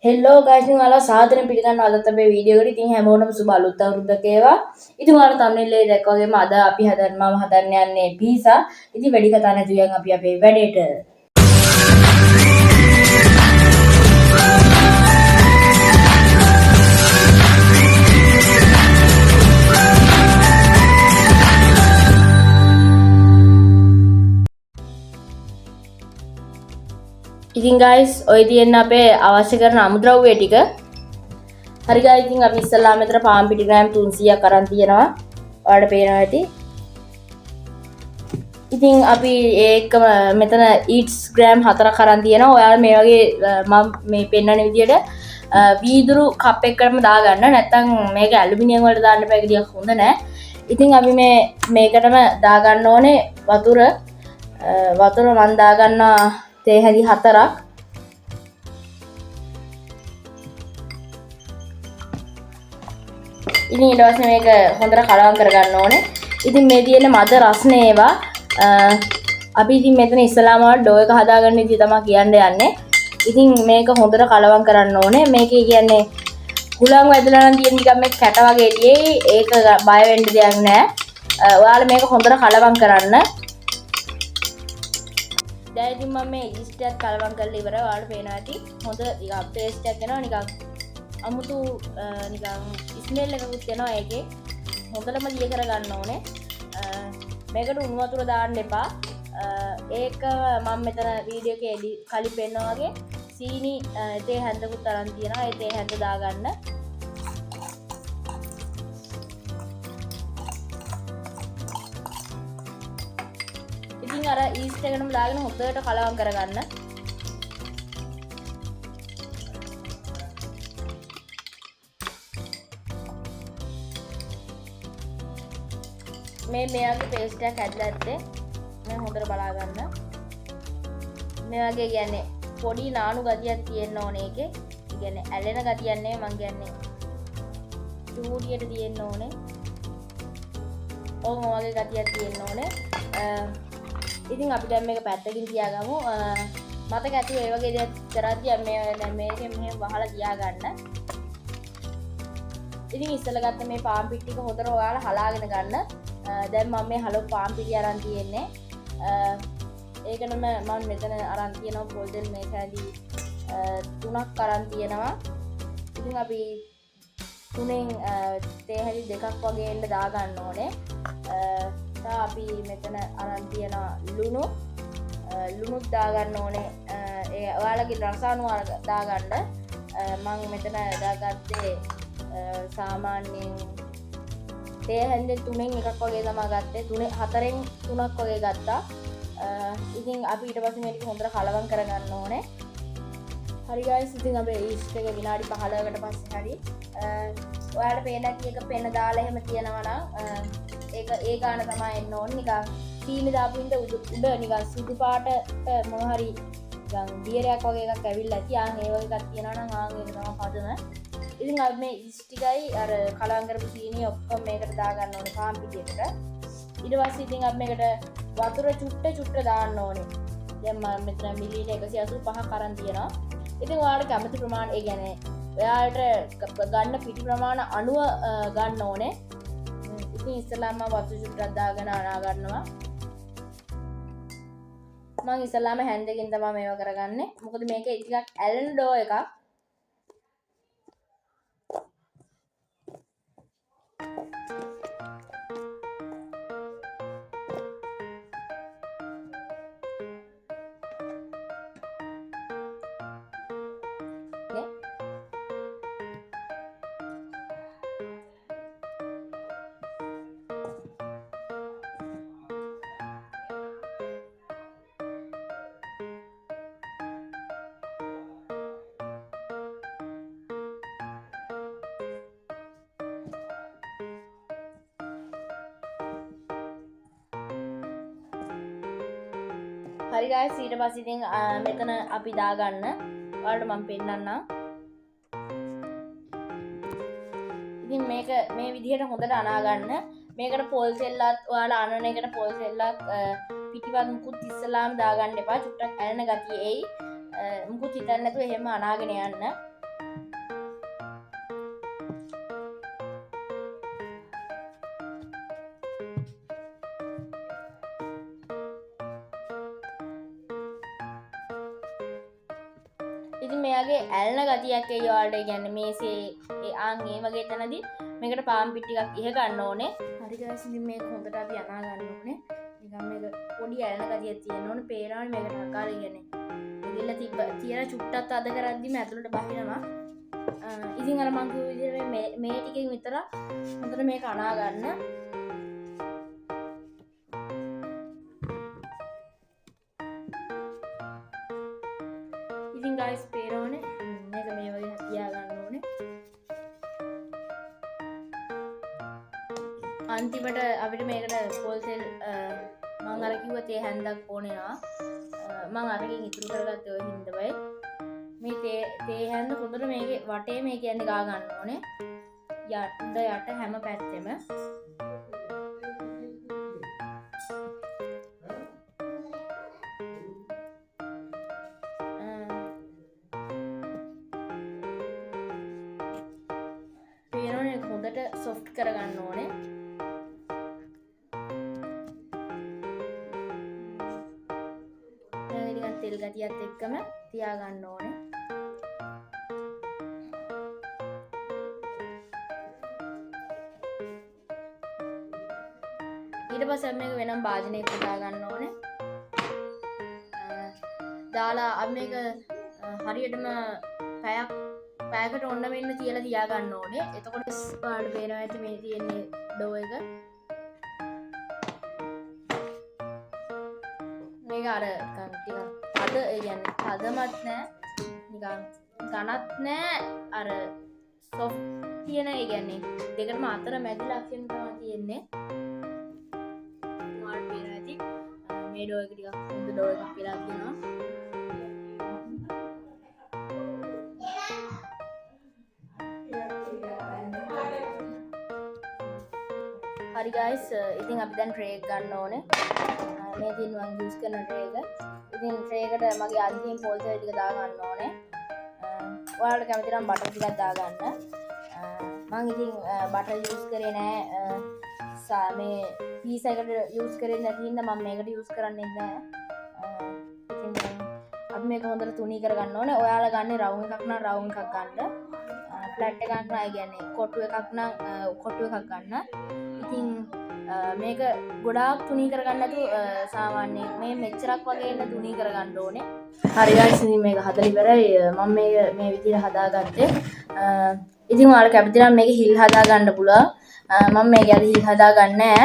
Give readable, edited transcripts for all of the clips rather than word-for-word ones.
හෙල්ලෝ guys ඉතින් ඔයාලා සාදරයෙන් පිළිගන්නවා අදත් අපේ වීඩියෝ එකට. ඉතින් හැමෝටම සුබ අලුත් අවුරුද්දක ඒවා. ඉතින් ඔයාලා thumbnail එකේ දැක්කා වගේම අද අපි හදන්න යන්නේ පීසා. ඉතින් වැඩි කතා නැතුව යන් අපි අපේ වැඩේට. ඉතින් guys ඔය තියෙන අපේ අවශ්‍ය කරන අමුද්‍රව්‍ය ටික. හරි guys ඉතින් අපි ඉස්සල්ලාම මෙතන පාන් පිටි ග්‍රෑම් 300ක් අරන් තියෙනවා. ඔයාලට පේනවා ඇති. ඉතින් අපි ඒක මෙතන eats ග්‍රෑම් 4ක් අරන් තියෙනවා. ඔයාලා මේ වගේ මම මේ පෙන්නන විදියට වීදුරු කප් එකකටම දාගන්න. නැත්නම් මේක ඇලුමිනියම් වලට දාන්න බෑ ටිකක් හොඳ නෑ. ඉතින් අපි මේකටම දාගන්න ඕනේ වතුර මම දාගන්නවා තේ හැලි 4ක්. ඉතින් ඊට පස්සේ මේක හොඳට කලවම් කරගන්න ඕනේ. ඉතින් මේ තියෙන මද රස්නේ ඒවා අපි ඉතින් මෙතන ඉස්සලාම ඩෝ එක හදාගන්න විදිය තමයි කියන්න යන්නේ. ඉතින් මේක හොඳට කලවම් කරන්න ඕනේ. මේකේ කියන්නේ හුලං වැදලා නම් තියෙන නිකන් මේ කැට වගේ එළියේ ඒක බය වෙන්න දෙයක් නැහැ. ඔයාලා මේක හොඳට කලවම් කරන්න. දැන් ඉතින් මම මේ ඊස්ට් එකත් කලවම් කරලා ඉවරයි. ඔයාලට පේනවා ඇති. හොඳ නිකන් පේස්ට් එකක් එනවා නිකන් අමුතු නිකන් ස්මෙල් එකකුත් එනවා ඒකේ. හොඳටම දිය කරගන්න ඕනේ. මේකට උණු වතුර දාන්න එපා. ඒක මම මෙතන වීඩියෝ එකේ කලින් පෙන්නවා වගේ සීනි තේ හැන්දකුත් අරන් තියෙනවා. ඒ තේ හැන්ද දාගන්න. ඉතින් අර ඊස්ට් එකටම දාගෙන හොඳට කලවම් කරගන්න. මේ වගේ පේස්ට් එකක් හැදලා ඇත්තේ මේ හොඳට බලා ගන්න. මේ වගේ කියන්නේ පොඩි නානු ගතියක් තියෙන්න ඕනේ ඒකේ. ඒ කියන්නේ ඇලෙන ගතියක් නෙවෙයි මං කියන්නේ. චූටියට තියෙන්න ඕනේ. ඔව් වගේ ගතියක් තියෙන්න ඕනේ. ඉතින් අපි දැන් මේක පැත්තකින් තියාගමු. මතක ඇතුව ඒ වගේ දේවල් කරද්දී මේකෙන් මෙහෙම වහලා තියාගන්න. ඉතින් ඉස්සෙල්ලා ගත්ත මේ පාන් පිටි ටික හොඳට ඔයාලා හලාගෙන ගන්න. දැන් මම මේ හලෝ පාන් පිටි අරන් තියෙන්නේ. ඒකනම මම මෙතන අරන් තියෙනවා පොල් තෙල් මේ කැලි 3ක් අරන් තියෙනවා. ඉතින් අපි තුනෙන් තේ හැලි 2ක් වගේ එන්න දා ගන්න ඕනේ. අපි මෙතන අරන් තියෙනවා ලුණුත් දා ගන්න ඕනේ. ඒ ඔයාලගේ රස අනුව දාගන්න. මම මෙතන දාගත්තේ සාමාන්‍යයෙන් තේ හැන්ද 3න් එකක් වගේ තමයි ගත්තේ. 4න් 3ක් වගේ ගත්තා. ඉතින් අපි ඊට පස්සේ මේක හොඳට කලවම් කරගන්න ඕනේ. හරි guys ඉතින් අපේ ඊස්ට් එක විනාඩි 15කට පස්සේ හරි ඔයාලට පේන කීයක පෙන දාලා එහෙම තියෙනවා නම් ඒක ඒ ගාන තමයි එන්න ඕනේ. නිකන් සීනි දාපු ඉඳ උඩ නිකන් සුදු පාටට මොන හරි නිකන් දියරයක් වගේ එකක් ඇවිල්ලා ඇති. ආන් ඒ වගේ එකක් තියෙනවා නම් ආන් ඒක තමයි පදම. ඉතින් අපි මේ ඊස්ට් ටිකයි අර කලවම් කරපු සීනි ඔක්කොම මේකට දාගන්න ඕනේ පාන් පිටියකට. ඊට පස්සේ ඉතින් අපි මේකට වතුර චුට්ට දාන්න ඕනේ. දැන් මම මෙතන මිලිලීටර් 185ක් අරන් තියෙනවා. ඉතින් ඔයාලට කැමති ප්‍රමාණය ඒ කියන්නේ ඔයාලට ගන්න පිටි ප්‍රමාණය අනුව ගන්න ඕනේ. ඉතින් ඉස්සලාම වතුර චුට්ටක් දාගෙන අනා ගන්නවා. මම ඉස්සලාම හැන්දකින් තමයි මේව කරගන්නේ. මොකද මේකේ ටිකක් ඇලෙන ඩෝ එකක්. හරි guys ඊට පස්සේ ඉතින් මෙතන අපි දාගන්න. ඔයාලට මම පෙන්නන්නම්. ඉතින් මේක මේ විදිහට හොඳට අනා ගන්න. මේකට පොල් තෙල්ලත් ඔයාලා අනන එකට පොල් තෙල්ලත් පිටිපත් මුකුත් ඉස්සලාම දාගන්න එපා. චුට්ටක් ඇලෙන ගතිය එයි. මුකුත් හිතන්නේ නැතුව එහෙම අනාගෙන යන්න. ඉතින් මෙයාගේ ඇල්න ගතියක් ඒ ඔයාලට කියන්නේ මේසේ ඒ ආන් ඒ වගේ තැනදී මේකට පාන් පිටි ටිකක් ඉහ ගන්න ඕනේ. හරි guys ඉතින් මේක හොඳට අපි අනා ගන්න ඕනේ. නිකන් මේක පොඩි ඇල්න ගතියක් තියෙන්න ඕනේ. පේනවනේ මේකට හකාලා කියන්නේ. ඉතින් තියලා චුට්ටක් අද කරද්දිම ඇතුළට බහිනවා. ඉතින් අර මං කිව්ව විදිහට මේ ටිකෙන් විතර හොඳට මේක අනා ගන්න. ඉතින් guys පේනවනේ මේක මේ වගේ තියා ගන්න ඕනේ. අන්තිමට අපිට මේකට පොල් තෙල් මම අර කිව්ව තේ හැන්දක් ඕනේනවා. මම අරගෙන ඉතුරු කරගත්තේ ඔය හින්දායි. මේ තේ හැන්ද හොඳට මේකේ වටේ මේ කියන්නේ ගා ගන්න ඕනේ. යට හැම පැත්තෙම. පේනවනේ හොඳට සොෆ්ට් කරගන්න ඕනේ. තෙල් ගතියත් එක්කම තියා ගන්න ඕනේ. ඊට පස්සේ මේක වෙනම භාජනයකට දා ගන්න ඕනේ. දාලා අපි මේක හරියටම පැයකට ඔන්න වෙන්න තියලා තියා ගන්න ඕනේ. එතකොට ඔයාලට පේනවා ඇති මේ තියෙන්නේ ඩෝ එක. මේක අර ටිකක් අද කියන්නේ අදමත් නෑ නිකන් ඝනත් නෑ අර සොෆ්ට් කියන ඒ කියන්නේ දෙකටම අතර මැදි ලක්ෂණ තමයි තියෙන්නේ. ඔයාලට පේනවා ඇති මේ ඩෝ එක ටිකක් හොඳ ඩෝ එකක් කියලා කියනවා. හරි guys ඉතින් අපි දැන් ට්‍රේ එක ගන්න ඕනේ. මේ තියෙන මම යූස් කරන ට්‍රේ එක. ඉතින් ට්‍රේ එකට මගේ අන්තිම පොල් තෙල් ටික දා ගන්න ඕනේ. ඔයාලට කැමති නම් බටර් ටිකක් දා ගන්න. මම ඉතින් බටර් යූස් කරේ නෑ. මේ පීසා එකට යූස් කරේ නැති හින්දා මම මේකට යූස් කරන්නේ නෑ. ඉතින් අපි මේක හොඳට තුනී කරගන්න ඕනේ. ඔයාලා ගන්න රවුම් එකක් නම් රවුම් එකක් ගන්න. ෆ්ලැට් එකක් නම් ඒ කියන්නේ කොටු එකක් නම් කොටු එකක් ගන්න. ඉතින් මේක ගොඩාක් තුනී කරගන්න නැතුව සාමාන්‍යයෙන් මේ මෙච්චරක් වගේ එන්න තුනී කරගන්න ඕනේ. හරි guys ඉතින් මේක හදලා ඉවරයි. මම මේ විදිහට හදාගත්තේ. ඉතින් ඔයාලා කැමති නම් මේක හිල් හදා ගන්න පුළුවන්. මම මේක අද හිල් හදා ගන්න නෑ.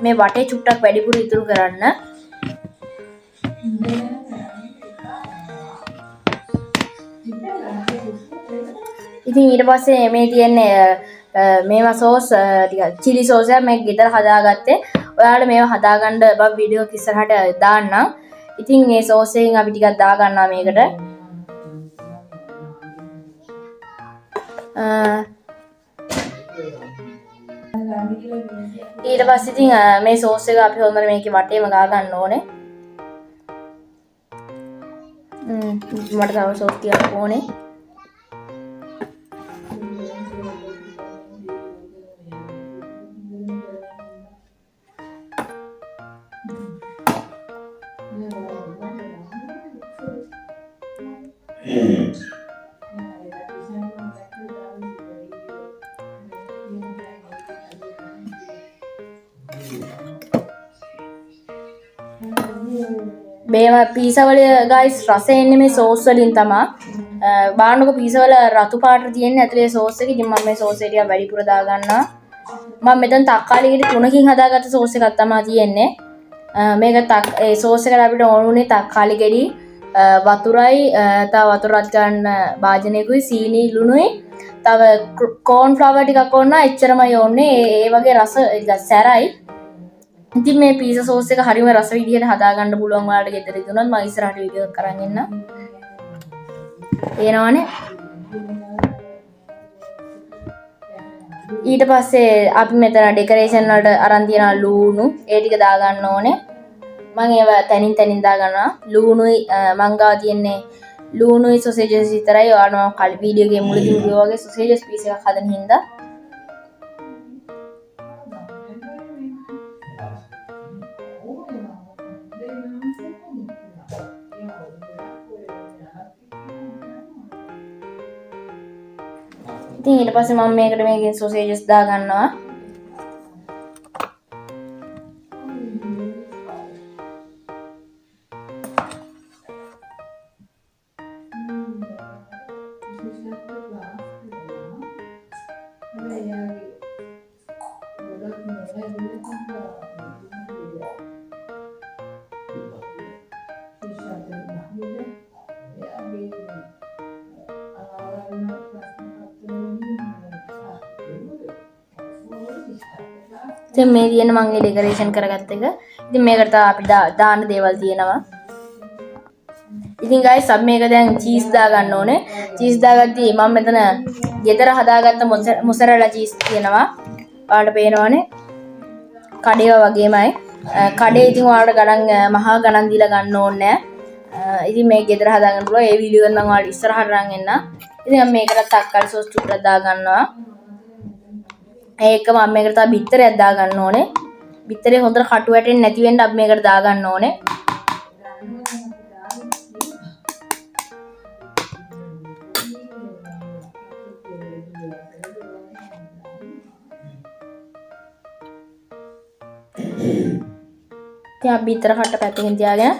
මේ වටේ චුට්ටක් වැඩිපුර ඉතුරු කරන්න. ඉතින් ඊට පස්සේ මේ තියෙන්නේ මේවා සෝස් ටික චිලි සෝස් එක මම ගෙදර හදාගත්තේ. ඔයාලා මේවා හදාගන්න බබ වීඩියෝ එක ඉස්සරහට දාන්නම්. ඉතින් මේ සෝස් එකෙන් අපි ටිකක් දා ගන්නවා මේකට. ඊට පස්සේ ඉතින් මේ සෝස් එක අපි හොඳට මේකේ වටේම ගා ගන්න ඕනේ. මට තව සෝස් ටිකක් ඕනේ. මේ පීසා වල guys රස එන්නේ මේ සෝස් වලින් තමයි. බාන්නක පීසා වල රතු පාට තියෙන්නේ ඇතුලේ සෝස් එක. ඉතින් මම මේ සෝස් එක ටික වැඩිපුර දා ගන්නවා. මම මෙතන තක්කාලි ගෙඩි 3කින් හදාගත්ත සෝස් එකක් තමයි තියෙන්නේ. මේක ඒ සෝස් එකට අපිට ඕනුනේ තක්කාලි ගෙඩි වතුරයි තව වතුරත් ගන්න භාජනයකුයි සීනි ලුණුයි තව කෝන් ෆ්ලවර් ටිකක් ඕන එච්චරමයි ඕනේ. ඒ වගේ රස සැරයි. ඉතින් මේ පීසා සෝස් එක හරියම රස විදිහට හදාගන්න පුළුවන් ඔයාලට ගෙදර ඉදුණොත් මම ඉස්සරහට වීඩියෝ එකක් කරන් එන්න. එනවනේ. ඊට පස්සේ අපි මෙතන ඩෙකරේෂන් වලට අරන් තියන ලුණු ඒ ටික දා ගන්න ඕනේ. මම ඒව තනින් තනින් දා ගන්නවා. ලුණුයි මං ගාව තියෙන්නේ ලූණුයි සොසේජස් විතරයි ඔයාලා මම කලින් වීඩියෝ එකේ මුලදී කිව්වා වගේ සොසේජස් පීස් එකක් හදන හින්දා ඉතින් ඊට පස්සේ මම මේකට මේකෙන් සොසේජස් දා ගන්නවා ඉතින් මේ තියෙන මම ඒ ඩෙකරේෂන් කරගත්ත එක. ඉතින් මේකට තව අපි දාන්න දේවල් තියෙනවා. ඉතින් guys අපි මේක දැන් චීස් දා ගන්න ඕනේ. චීස් දාගද්දී මම මෙතන ගෙදර හදාගත්ත මොසරෙලා චීස් තියෙනවා. ඔයාලට පේනවනේ. කඩේව වගේමයි. කඩේ ඉතින් ඔයාලට ගණන් මහා ගණන් දීලා ගන්න ඕනේ නැහැ. ඉතින් මේ ගෙදර හදාගන්න පුළුවන්. ඒ වීඩියෝ එක මම ඔයාලට ඉස්සරහට අරන් එන්න. ඉතින් මම මේකට තක්කාලි සෝස් ටිකක් දා ගන්නවා. ඒක මම මේකට තව බිත්තරයක් දා ගන්න ඕනේ. බිත්තරේ හොඳට කටු වැටෙන්නේ නැති වෙන්න අපි මේකට දා ගන්න ඕනේ. ඉතින් අපි බිත්තර කට්ට පැත්තකින් තියාගෙන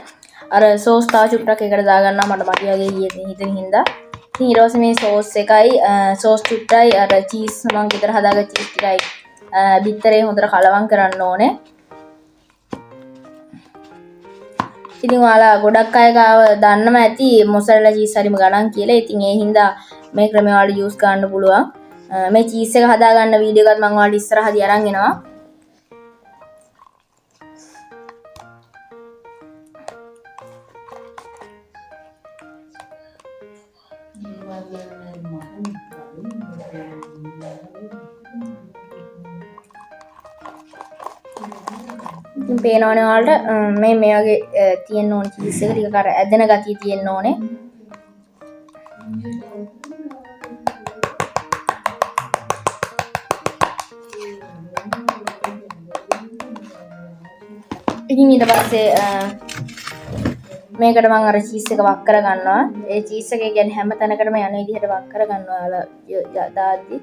අර සෝස් තව චුට්ටක් එකට දා ගන්නවා මට මඩි වගේ ගියේ හිතෙන හින්දා. ඉතින් ඊට පස්සේ මේ සෝස් එකයි සෝස් චුට්ටයි අර චීස් මම ගෙදර හදාගත්ත චීස් ටිකයි බිත්තරේ හොඳට කලවම් කරන්න ඕනේ. ඉතින් ඔයාලා ගොඩක් අය ගාව දන්නම ඇති මොසරෙලා චීස් හරිම ගණන් කියලා. ඉතින් ඒ හින්දා මේ ක්‍රමය ඔයාලා යූස් කරන්න පුළුවන්. මේ චීස් එක හදා ගන්න වීඩියෝ එකත් මම ඔයාලට ඉස්සරහදී අරන් එනවා. ඉතින් පේනවනේ ඔයාලට මේ වගේ තියෙන්න ඕන චීස් එක ටිකක් අර ඇදෙන ගතිය තියෙන්න ඕනේ. ඉතින් ඊට පස්සේ මේකට මම අර චීස් එක වක් කර ගන්නවා. ඒ චීස් එක කියන්නේ හැම තැනකටම යන විදිහට වක් කර ගන්නවා ඔයාලා දාද්දි.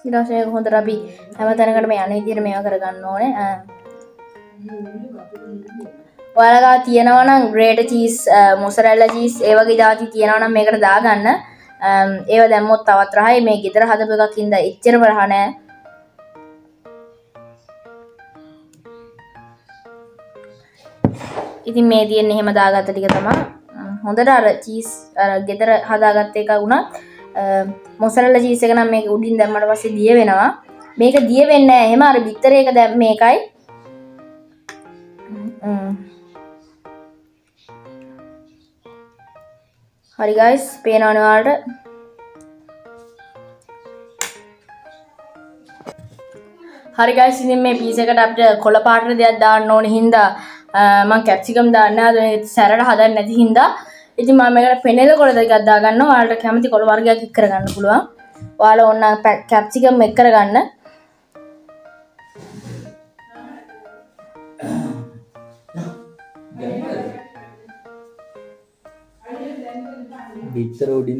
ඊට පස්සේ හොඳට අපි හැම තැනකටම යන විදිහට මේවා කරගන්න ඕනේ. ඔයාලා ගාව තියෙනවා නම් ග්‍රේටර් චීස්, මොසරෙල්ලා චීස් ඒ වගේ જાති තියෙනවා නම් මේකට දාගන්න. ඒව දැම්මොත් තවත් රහයි. මේ ගෙදර හදපු එකක් ඉඳලා එච්චරම රහ නැහැ. ඉතින් මේ තියෙන්නේ එහෙම දාගත්ත ටික තමයි. හොඳට අර චීස් අර ගෙදර හදාගත්ත එක වුණත් මොසරෙල්ලා චීස් එක නම් මේක උඩින් දැම්මට පස්සේ දිය වෙනවා. මේක දිය වෙන්නේ නැහැ. එහෙම අර බිත්තරේක දැන් මේකයි. හරි guys පේනවනේ ඔයාලට. හරි guys ඉතින් මේ පීස් එකට අපිට කොළ පාටට දෙයක් දාන්න ඕනේ හින්දා මම කැප්සිකම් දාන්න හදන්නේ සැරට හදන්න නැති හින්දා. ඉතින් මම මේකට පෙනෙල කොළ දෙකක් දා ගන්නවා. ඔයාලට කැමති කොළ වර්ගයක් එක් කරගන්න පුළුවන්. ඔයාලා ඕන කැප්සිකම් එක් කරගන්න. බිත්තර උඩින්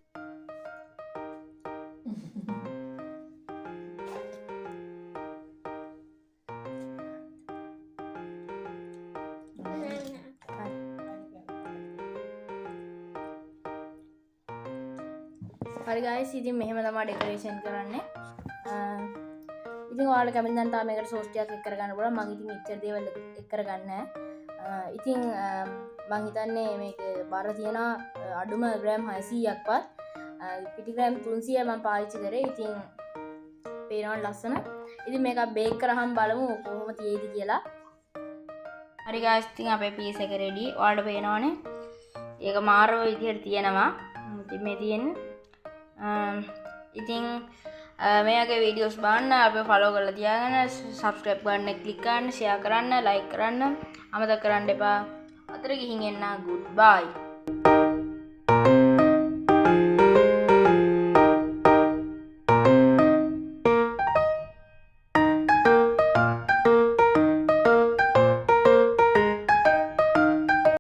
හරි guys ඉතින් මෙහෙම තමයි ඩෙකරේෂන් කරන්නේ. ඉතින් ඔයාලා කැමති නම් තාම මේකට සෝස් ටිකක් එක් කරගන්න පුළුවන්. මම ඉතින් ඉච්චර දේවල් එක් කරගන්නේ නැහැ. ඉතින් මම හිතන්නේ මේක බර තියෙනවා අඩුම ග්‍රෑම් 600ක්වත්. පිටි ග්‍රෑම් 300 මම පාවිච්චි කරේ. ඉතින් පේනවා ලස්සන. ඉතින් මේක බේක් කරාම බලමු කොහොම තියෙයිද කියලා. හරි guys ඉතින් අපේ පීස් එක රෙඩි. ඔයාලට පේනවනේ. ඒක මාරව විදිහට තියෙනවා. ඉතින් මේ තියෙන්නේ ඉතින් මේගේ වීඩියෝස් බලන්න අපේ ෆලෝ කරලා තියාගන්න, සබ්ස්ක්‍රයිබ් කරන්න, ක්ලික් කරන්න, ෂෙයා කරන්න, ලයික් කරන්න අමතක කරන්න එපා. අතර ගිහින් එන්න. ගුඩ් බයි.